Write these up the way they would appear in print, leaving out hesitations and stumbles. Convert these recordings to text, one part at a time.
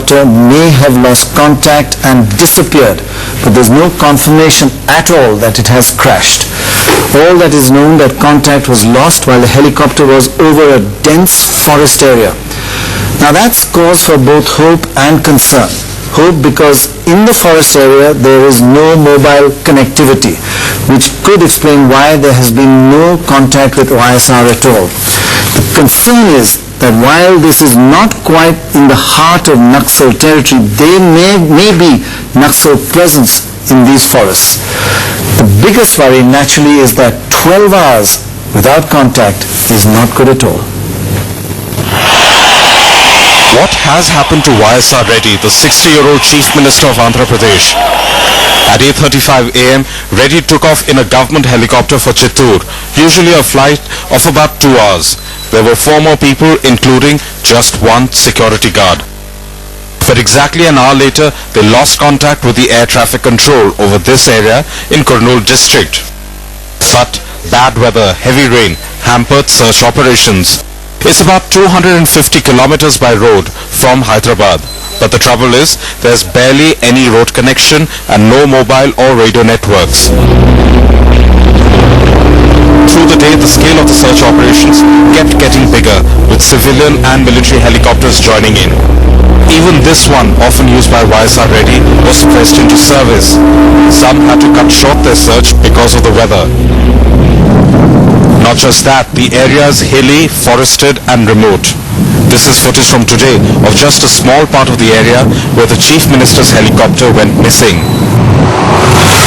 helicopter may have lost contact and disappeared, but there's no confirmation at all that it has crashed. All that is known that contact was lost while the helicopter was over a dense forest area. Now that's cause for both hope and concern. Hope because in the forest area there is no mobile connectivity, which could explain why there has been no contact with YSR at all. The concern is that while this is not quite in the heart of Naxal territory, there may be Naxal presence in these forests. The biggest worry naturally is that 12 hours without contact is not good at all. What has happened to Y.S.R. Reddy, the 60-year-old Chief Minister of Andhra Pradesh? At 8:35 a.m., Reddy took off in a government helicopter for Chittoor, usually a flight of about 2 hours. There were 4 more people, including just one security guard. But exactly an hour later, they lost contact with the air traffic control over this area in Kurnool district. But bad weather, heavy rain, hampered search operations. It's about 250 kilometers by road from Hyderabad. But the trouble is, there's barely any road connection and no mobile or radio networks. Through the day, the scale of the search operations kept getting bigger, with civilian and military helicopters joining in. Even this one, often used by Y.S.R. Reddy, was pressed into service. Some had to cut short their search because of the weather. Not just that, the area is hilly, forested and remote. This is footage from today of just a small part of the area where the Chief Minister's helicopter went missing.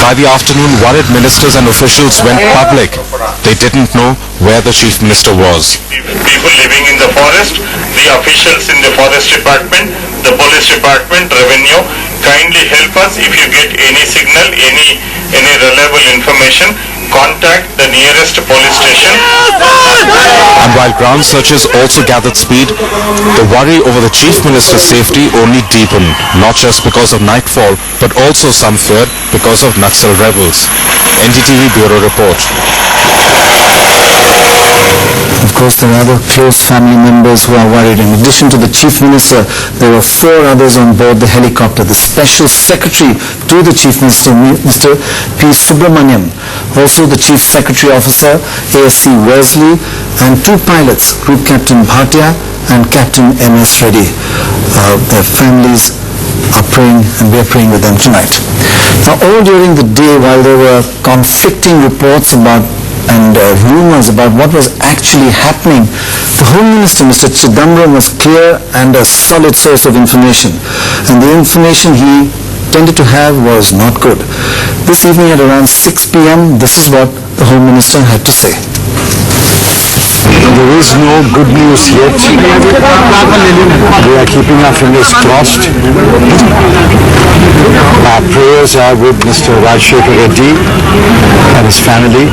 By the afternoon, worried ministers and officials went public. They didn't know where the Chief Minister was. People living in the forest, the officials in the forest department, the police department, revenue, kindly help us. If you get any signal, any reliable information, contact the nearest police station. And while ground searches also gathered speed, the worry over the Chief Minister's safety only deepened, not just because of nightfall, but also some feared because of Naxal rebels. NDTV Bureau Report. Of course, there are other close family members who are worried. In addition to the Chief Minister, there were 4 others on board the helicopter. The Special Secretary to the Chief Minister, Mr. P. Subramaniam, also the Chief Secretary Officer, ASC Wesley, and 2 pilots, Group Captain Bhatia and Captain M.S. Reddy. Their families are praying, and we are praying with them tonight. Now, all during the day, while there were conflicting reports about and rumors about what was actually happening, the Home Minister, Mr. Chidambaram, was clear and a solid source of information. And the information he tended to have was not good. This evening at around 6 p.m., this is what the Home Minister had to say. There is no good news yet. We are keeping our fingers crossed. Our prayers are with Mr. Y.S.Rajasekhara and his family.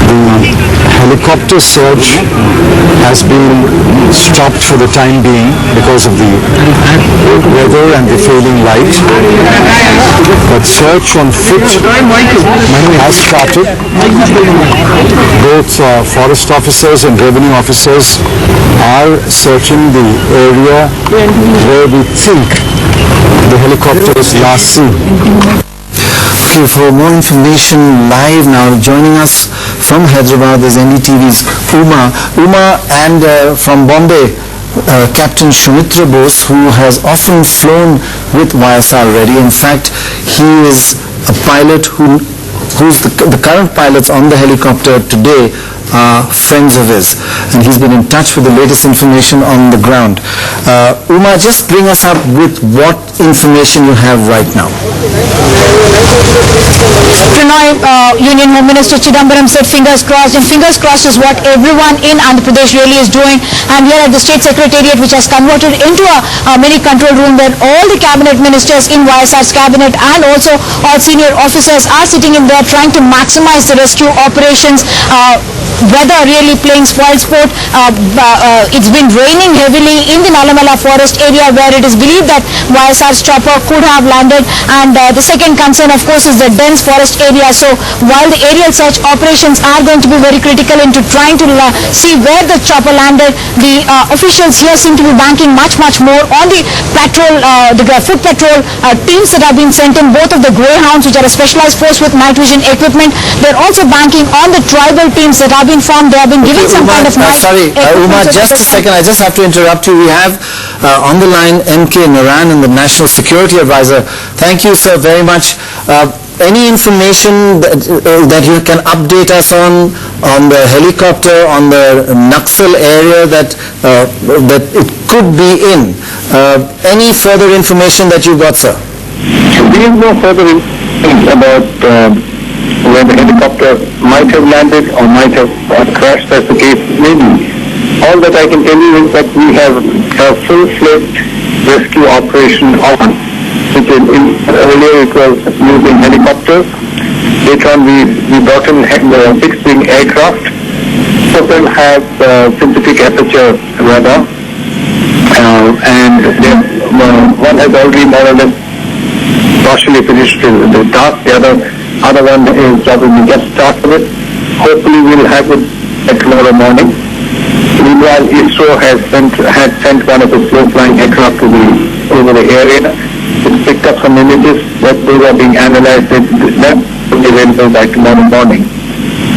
The helicopter search has been stopped for the time being because of the weather and the failing light. But search on foot has started. Both forest officers and revenue officers are searching the area where we think the helicopter was last seen. Okay, for more information live now, joining us from Hyderabad is NDTV's Uma, and from Bombay, Captain Shumitra Bose, who has often flown with Y.S.R. Reddy. In fact, he is a pilot who's the current pilots on the helicopter today are friends of his, and he's been in touch with the latest information on the ground. Uma, just bring us up with what information you have right now. Pranay, Union Home Minister Chidambaram said fingers crossed, and fingers crossed is what everyone in Andhra Pradesh really is doing. And here at the State Secretariat, which has converted into a mini control room where all the cabinet ministers in YSR's cabinet and also all senior officers are sitting in there trying to maximize the rescue operations. Weather really playing spoil sport. It's been raining heavily in the Nalamala forest area where it is believed that YSR's chopper could have landed. And the second concern, of course, is the dense forest contest area. So while the aerial search operations are going to be very critical into trying to see where the chopper landed, the officials here seem to be banking much more on the patrol, the foot patrol teams that have been sent in, both of the Greyhounds, which are a specialized force with night vision equipment. They're also banking on the tribal teams that have been formed. They have been given some kind of night Uma, just a second, I just have to interrupt you. We have on the line M.K. Naran, and the National Security Advisor. Thank you, sir, very much. Any information that you can update us on the helicopter, on the Naxal area that it could be in? Any further information that you got, sir? We have no further information about where the helicopter might have landed or might have crashed, as the case may be. All that I can tell you is that we have a full-fledged rescue operation on, which earlier it was using helicopters. Later on we brought in the fixed-wing aircraft. Some of them have synthetic aperture radar, and one has already more or less partially finished the task. The other one is probably just started it. Hopefully we'll have it tomorrow morning. Meanwhile, Y.S.Rajasekhara had sent one of its low-flying aircraft over the area. It picked up some images that those are being analyzed. That will be available by tomorrow morning.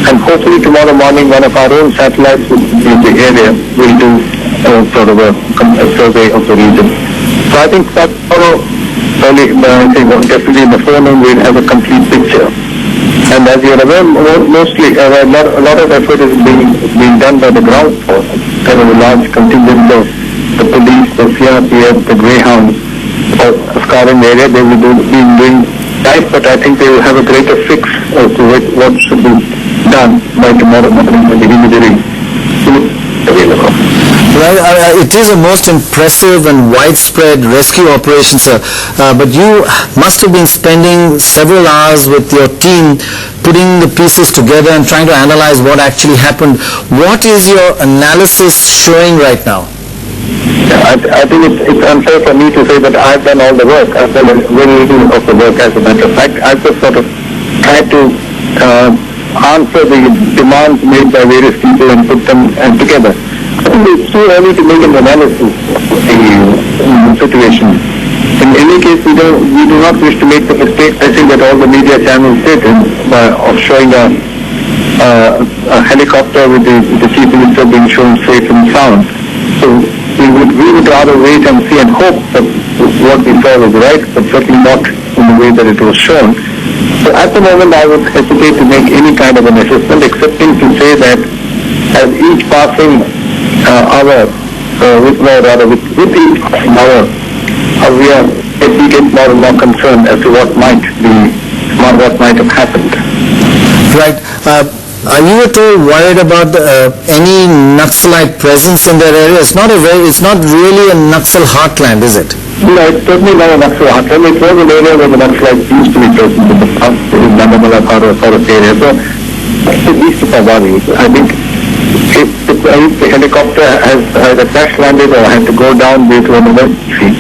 And hopefully tomorrow morning one of our own satellites in the area will do sort of a survey of the region. So I think that tomorrow, definitely in the forenoon, we'll have a complete picture. And as you're aware, mostly a lot of effort is being done by the ground force. There is a large contingent of the police, the CRPF, the Greyhounds, scouring the area. They will be doing that, but I think they will have a greater fix as to what should be done by tomorrow morning when the imagery is available. Well, it is a most impressive and widespread rescue operation, sir. But you must have been spending several hours with your team putting the pieces together and trying to analyze what actually happened. What is your analysis showing right now? I think it's unfair for me to say that I've done all the work. I've done very little of the work, as a matter of fact. I've just sort of tried to answer the demands made by various people and put them together. I think it's too early to make an analysis of the situation. In any case, we do not wish to make the mistake, I think, that all the media channels did of showing a helicopter with the Chief Minister being shown safe and sound. So we would rather wait and see and hope that what we saw was right, but certainly not in the way that it was shown. So at the moment, I would hesitate to make any kind of an assessment, excepting to say that as each passing hour, with each passing hour, we get more and more concerned as to what might have happened. Right. Are you at all worried about any Naxalite presence in that area? It's not really a Naxal heartland, is it? No, it's certainly not a Naxal heartland. It was an area where the Naxalites used to be present in the past. It is Nandamala forest area. So that's the least of our worries. I think if the helicopter has either crash landed or had to go down due to an emergency,